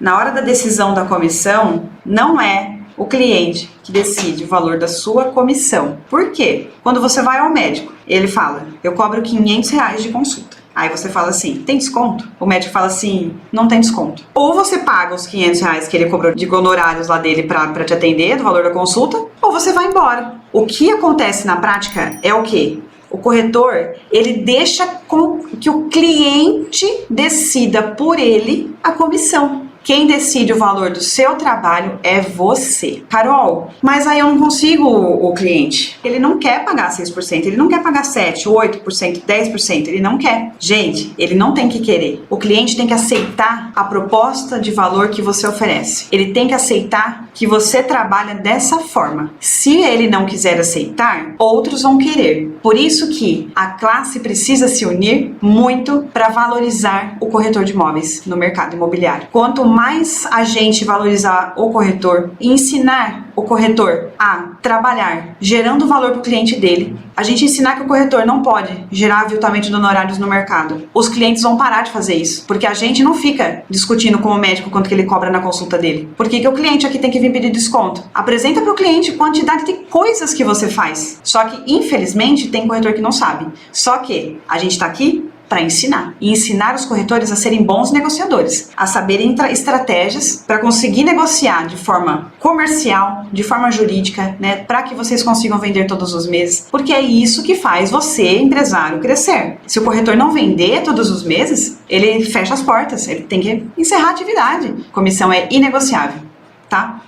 Na hora da decisão da comissão, não é o cliente que decide o valor da sua comissão. Por quê? Quando você vai ao médico, ele fala, eu cobro R$500 de consulta. Aí você fala assim, tem desconto? O médico fala assim, não tem desconto. Ou você paga os R$500 que ele cobrou de honorários lá dele pra te atender, do valor da consulta, ou você vai embora. O que acontece na prática é o quê? O corretor, ele deixa com que o cliente decida por ele a comissão. Quem decide o valor do seu trabalho é você. Carol, mas aí eu não consigo o cliente. Ele não quer pagar 6%, ele não quer pagar 7%, 8%, 10%, ele não quer. Gente, ele não tem que querer. O cliente tem que aceitar a proposta de valor que você oferece. Ele tem que aceitar que você trabalha dessa forma. Se ele não quiser aceitar, outros vão querer. Por isso que a classe precisa se unir muito para valorizar o corretor de imóveis no mercado imobiliário. Quanto mais a gente valorizar o corretor e ensinar o corretor a trabalhar gerando valor para o cliente dele, a gente ensinar que o corretor não pode gerar aviltamento de honorários no mercado, os clientes vão parar de fazer isso, porque a gente não fica discutindo com o médico quanto que ele cobra na consulta dele. Por que o cliente aqui tem que vir pedir desconto? Apresenta para o cliente quantidade de coisas que você faz. Só que, infelizmente, tem corretor que não sabe. Só que a gente está aqui para ensinar. E ensinar os corretores a serem bons negociadores, a saberem estratégias para conseguir negociar de forma comercial, de forma jurídica, né, para que vocês consigam vender todos os meses, porque é isso que faz você, empresário, crescer. Se o corretor não vender todos os meses, ele fecha as portas, ele tem que encerrar a atividade. Comissão é inegociável, tá?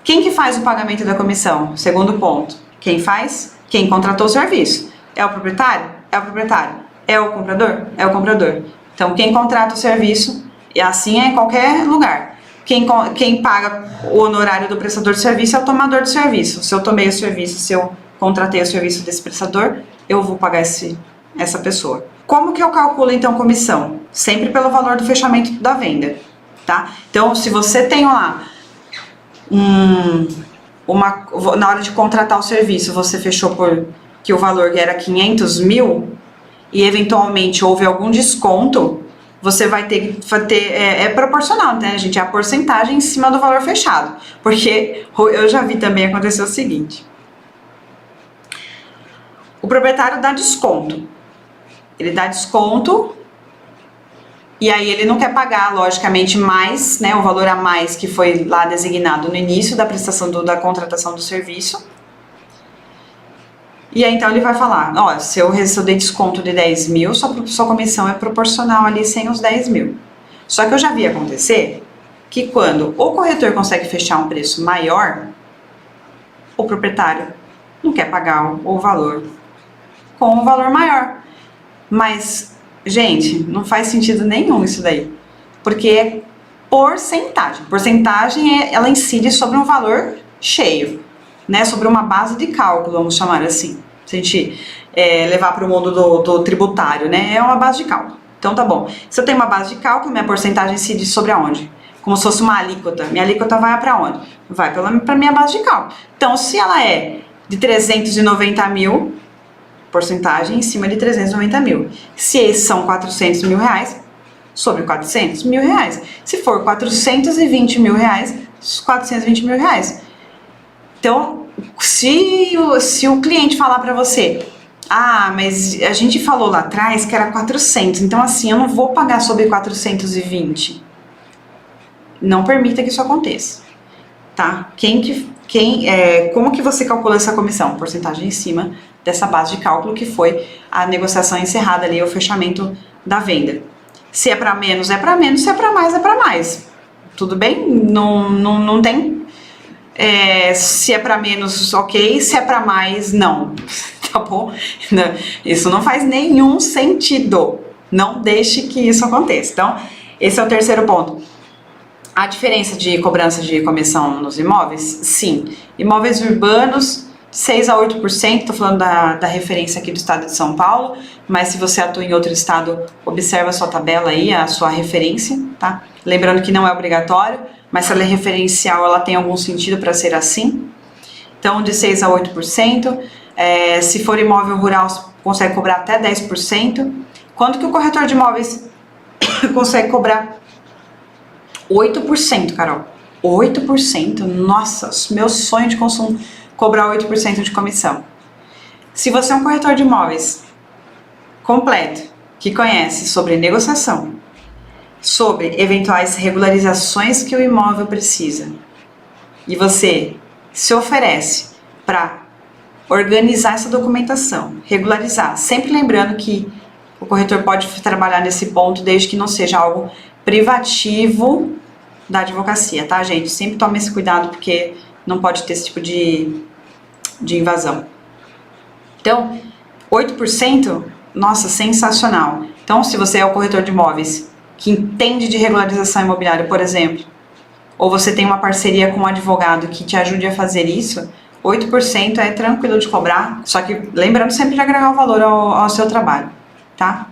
Quem que faz o pagamento da comissão? Segundo ponto. Quem faz? Quem contratou o serviço. É o proprietário? É o proprietário. É o comprador? É o comprador. Então, quem contrata o serviço, e assim é em qualquer lugar. Quem paga o honorário do prestador de serviço é o tomador de serviço. Se eu tomei o serviço, se eu contratei o serviço desse prestador, eu vou pagar essa pessoa. Como que eu calculo, então, comissão? Sempre pelo valor do fechamento da venda, tá? Então, se você tem lá na hora de contratar o serviço, você fechou por que o valor era 500 mil, e eventualmente houve algum desconto, você vai ter é proporcional, né, gente? É a porcentagem em cima do valor fechado. Porque eu já vi também acontecer o seguinte: o proprietário dá desconto. Ele dá desconto e aí ele não quer pagar, logicamente, mais, né, o valor a mais que foi lá designado no início da prestação da contratação do serviço. E aí, então, ele vai falar, ó, se eu dei desconto de 10 mil, sua comissão é proporcional ali sem os 10 mil. Só que eu já vi acontecer que quando o corretor consegue fechar um preço maior, o proprietário não quer pagar o valor com um valor maior. Mas, gente, não faz sentido nenhum isso daí. Porque é porcentagem. Porcentagem, ela incide sobre um valor cheio, né, sobre uma base de cálculo, vamos chamar assim, se a gente levar para o mundo do tributário, né, é uma base de cálculo. Então tá bom, se eu tenho uma base de cálculo, minha porcentagem incide sobre aonde? Como se fosse uma alíquota. Minha alíquota vai para onde? Vai para minha base de cálculo. Então, se ela é de 390 mil, porcentagem em cima de 390 mil. Se esses são 400 mil reais, sobre 400 mil reais. Se for 420 mil reais, 420 mil reais. Então, se o cliente falar para você, ah, mas a gente falou lá atrás que era 400, então assim, eu não vou pagar sobre 420. Não permita que isso aconteça, tá? Como que você calcula essa comissão? Porcentagem em cima dessa base de cálculo que foi a negociação encerrada ali, o fechamento da venda. Se é para menos, é para menos, se é para mais, é para mais. Tudo bem? Não tem... se é para menos, ok, se é para mais, não, tá bom? Isso não faz nenhum sentido, não deixe que isso aconteça. Então, esse é o terceiro ponto. A diferença de cobrança de comissão nos imóveis, sim, imóveis urbanos, 6 a 8%, estou falando da referência aqui do estado de São Paulo, mas se você atua em outro estado, observa a sua tabela aí, a sua referência, tá? Lembrando que não é obrigatório, mas se ela é referencial, ela tem algum sentido para ser assim. Então, de 6 a 8%. Se for imóvel rural, consegue cobrar até 10%. Quanto que o corretor de imóveis consegue cobrar 8%, Carol. 8%? Nossa, meu sonho de consumo, cobrar 8% de comissão. Se você é um corretor de imóveis completo, que conhece sobre negociação, sobre eventuais regularizações que o imóvel precisa, e você se oferece para organizar essa documentação, regularizar, sempre lembrando que o corretor pode trabalhar nesse ponto desde que não seja algo privativo da advocacia, tá, gente? Sempre tome esse cuidado porque não pode ter esse tipo de invasão. Então, 8%, nossa, sensacional. Então, se você é o corretor de imóveis que entende de regularização imobiliária, por exemplo, ou você tem uma parceria com um advogado que te ajude a fazer isso, 8% é tranquilo de cobrar, só que lembrando sempre de agregar o valor ao seu trabalho, tá?